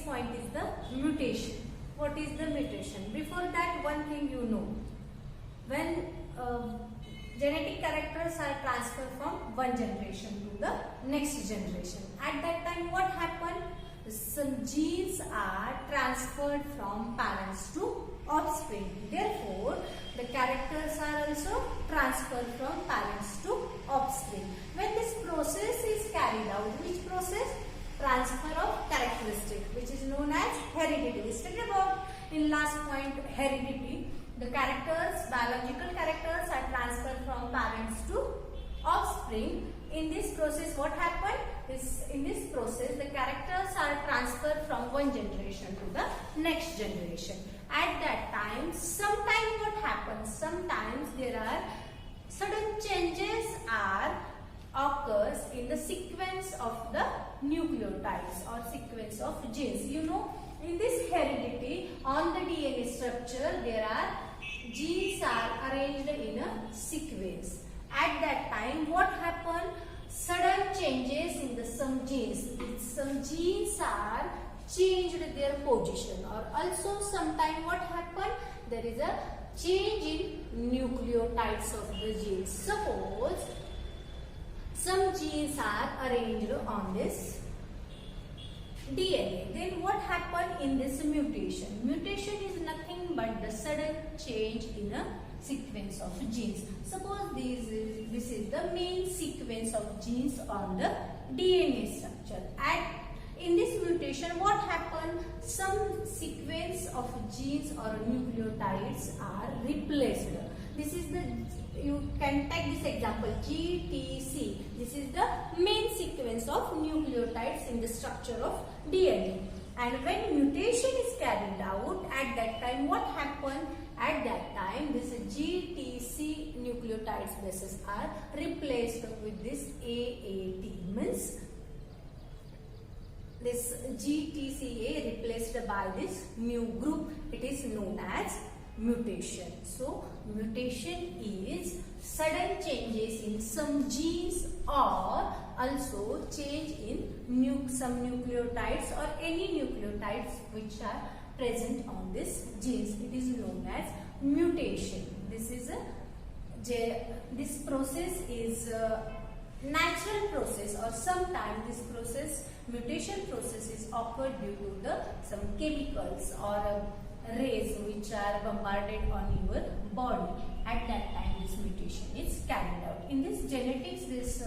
next point is the mutation. What is the mutation? Before that, one thing you know, when genetic characters are transferred from one generation to the next generation, at that time what happened? Some genes are transferred from parents to offspring. Therefore, the characters are also transferred from parents to offspring. When this process is carried out, which process? Transfer of characteristic, which is known as heredity. We studied about in last point heredity. The characters, biological characters are transferred from parents to offspring. In this process, what happened? In this process, the characters are transferred from one generation to the next generation. At that time, sometimes what happens? Sometimes there are sudden changes occurs in the sequence of the nucleotides or sequence of genes. You know, in this heredity on the DNA structure, there are genes are arranged in a sequence. At that time, what happened? Sudden changes in the some genes. Some genes are changed their position, or also sometime what happened? There is a change in nucleotides of the genes. Suppose some genes are arranged on this DNA. Then what happened in this mutation? Mutation is nothing but the sudden change in a sequence of genes. Suppose this is the main sequence of genes on the DNA structure. In this mutation, what happened? Some sequence of genes or nucleotides are replaced. This is you can take this example GTC. This is the main sequence of nucleotides in the structure of DNA. And when mutation is carried out, at that time what happened? At that time this GTC nucleotides bases are replaced with this AAT. Means this GTCA replaced by this new group. It is known as mutation. So mutation is sudden changes in some genes or also change in some nucleotides or any nucleotides which are present on this genes. It is known as mutation. This process is a natural process, or sometimes this process, mutation process, is occurred due to some chemicals or rays which are bombarded on your body. At that time this mutation is carried out. In this genetics, this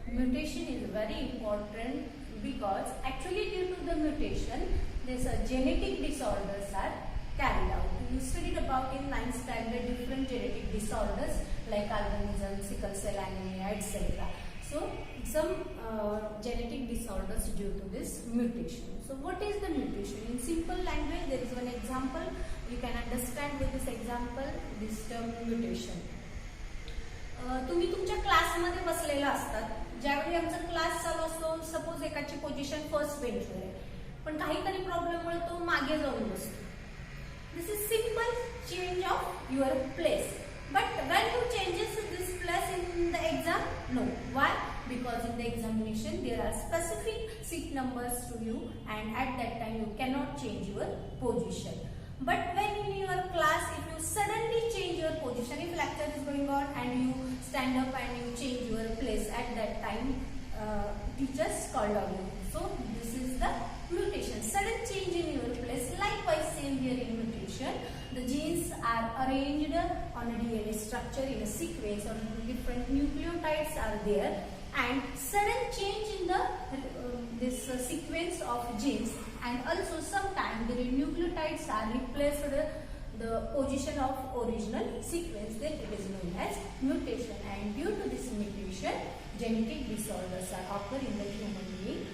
mutation is very important because actually due to the mutation these genetic disorders are carried out. You studied about in 9th standard different genetic disorders like albinism, sickle cell anemia, etc. So some genetic disorders due to this mutation. So what is the mutation? In simple language, there is one example. You can understand with this example this term mutation. तुम्ही तुमच्या क्लासमध्ये बसलेला असतात. ज्यावेळी आमचा class चालू असतो, suppose एकाची पोझिशन फर्स्ट बेंचवर आहे, पण काहीतरी प्रॉब्लेममुळे तो मागे जाऊन बसतो. This is simple change of your place. But when you changes this place in the exam? No. Why? Because in the examination there are specific seat numbers to you, and at that time you cannot change your position. But when in your class, if you suddenly change your position, if lecture is going on and you stand up and you change your place, at that time teachers called on you. So this is the mutation, sudden change in your place. Likewise, same here in mutation. The genes are arranged on a DNA structure in a sequence, or different nucleotides are there, and sudden change in this sequence of genes, and also sometimes the nucleotides are replaced the position of original sequence. Then it is known as mutation, and due to this mutation, genetic disorders are occur in the human being.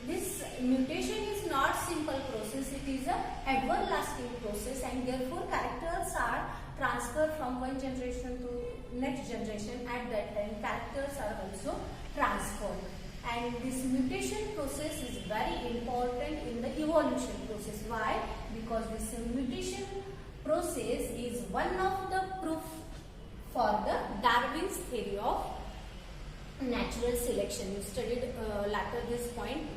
This mutation is not simple process, it is a everlasting process, and therefore characters are transferred from one generation to next generation. At that time characters are also transferred, and this mutation process is very important in the evolution process. Why? Because this mutation process is one of the proof for the Darwin's theory of natural selection. You studied later this point.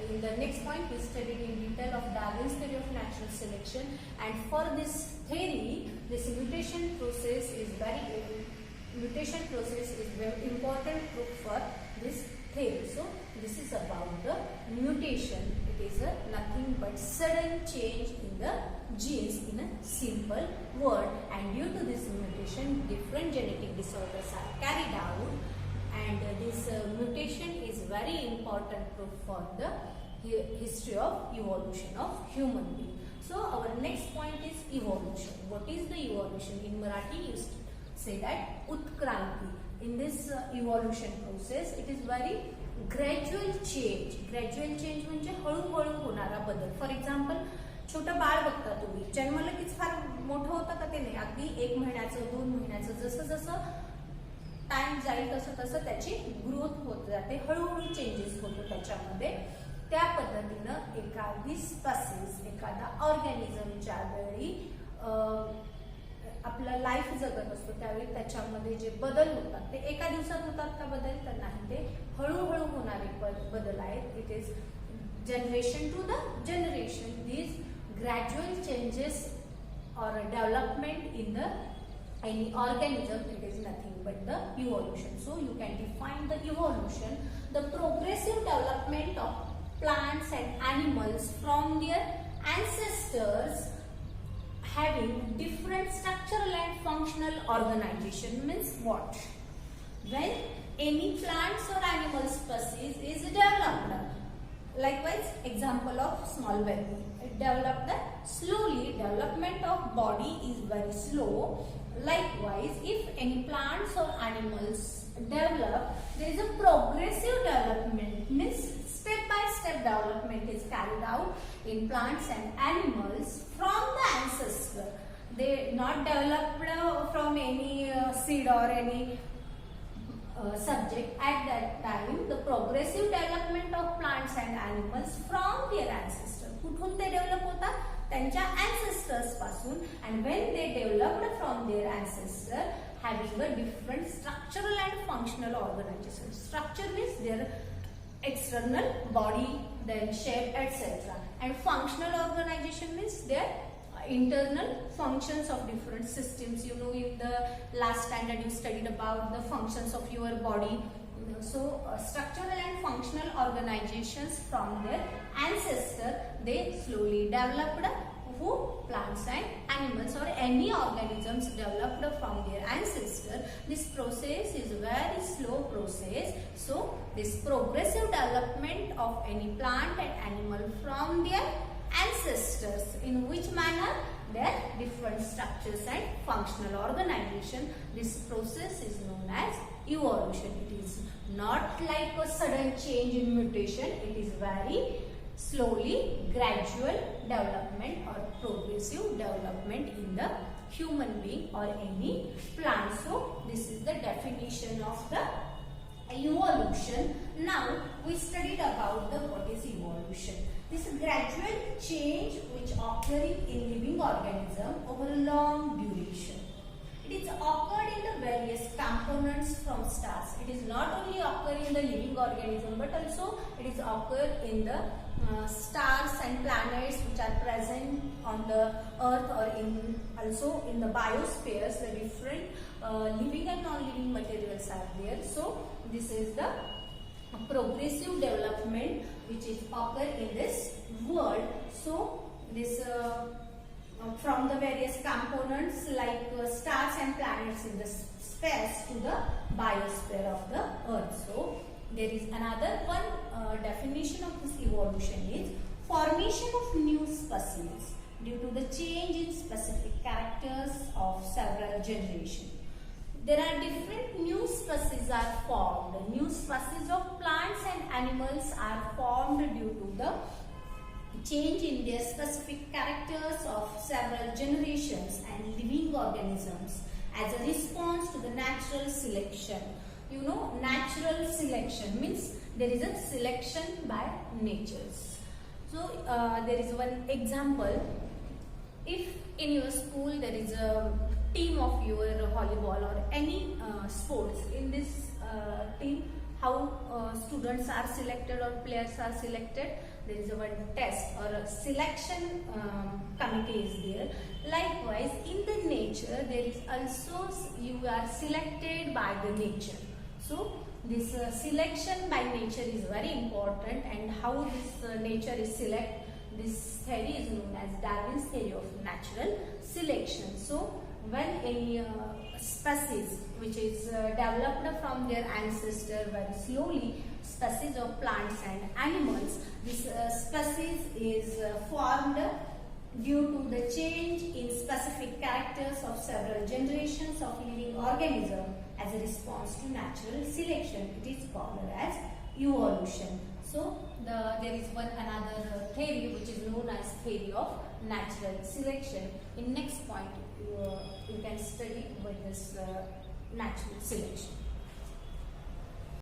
In the next point we studied in detail of Darwin selection. And for this theory, this mutation process is very important proof for this theory. So this is about the mutation. It is nothing but sudden change in the genes in a simple word, and due to this mutation different genetic disorders are carried out, and this mutation is very important proof for the history of evolution of human being. So our next point is evolution. What is the evolution? In Marathi you say that Utkranti. In this evolution process, it is very gradual change. Gradual change म्हणजे हळूहळू होणारा बदल. For example छोटं बाळ बघता तुम्ही, जन्म लगेच फार मोठं होतं का ते नाही, अगदी 1 महिन्याचं 2 महिन्याचं जसं जसं टाइम जाईल तसं तसं त्याची ग्रोथ होत जाते, हळूहळू चेंजेस होतो त्याच्यामध्ये. त्या पद्धतीनं एखादी स्पीसीज, एखादा ऑर्गॅनिझम ज्यावेळी आपला लाईफ जगत असतो त्यावेळी त्याच्यामध्ये जे बदल होतात ते एका दिवसात होतात का बदल, तर नाही, ते हळूहळू होणारे बदल आहेत. It is generation to the generation. These gradual changes or development in the any organism, it is nothing but the evolution. So you can define the evolution, the progressive development of plants and animals from their ancestors having different structural and functional organization. Means what? When any plants or animal species is developed, likewise example of small baby, it developed that slowly. Development of body is very slow. Likewise, if any plants or animals develop, there is a progressive development, means step by step development is carried out in plants and animals from the ancestor. They not developed from any seed or any subject at that time. The progressive development of plants and animals from their ancestor. कुठून ते develop होतात? त्यांच्या ancestors पासून. And when they developed from their ancestor, having a different structural and functional organization. Structure means their external body, then shape, etc. And functional organization means their internal functions of different systems. You know, in the last standard you studied about the functions of your body. So structural and functional organizations from their ancestor, they slowly developed. Who? Plants and animals or any organisms developed from their ancestor. This process is very slow process. So this progressive development of any plant and animal from their ancestors, in which manner? Their different structures and functional organization. This process is known as evolution. It is not like a sudden change in mutation. It is very slowly gradual development or progressive development in the human being or any plant. So this is the definition of the evolution. Now we studied about the what is evolution. This gradual change which occurring in living organism over a long duration. It is occurred in the various components from stars. It is not only occur in the living organism, but also it is occurred in the stars and planets which are present on the earth, or also in the biospheres. The different living and non-living materials are there. So this is the progressive development which is occur in this world. So this from the various components like stars and planets in the space to the biosphere of the earth. So there is another one definition of this evolution is formation of new species due to the change in specific characters of several generations. There are different new species are formed. New species of plants and animals are formed due to the change in their specific characters of several generations and living organisms as a response to the natural selection. You know, natural selection means there is a selection by nature. So there is one example. If in your school there is a team of your volleyball or any sports, in this team how students are selected or players are selected, there is a one test or a selection committee is there. Likewise, in the nature, there is also you are selected by the nature. So this selection by nature is very important, and how this nature is select. This theory is known as Darwin's theory of natural selection. So when any species which is developed from their ancestor very slowly, species of plants and animals, this species is formed due to the change in specific characters of several generations of living organisms as a response to natural selection. It is called as evolution. So there is another theory which is known as theory of natural selection. In next point, you can study with this natural selection.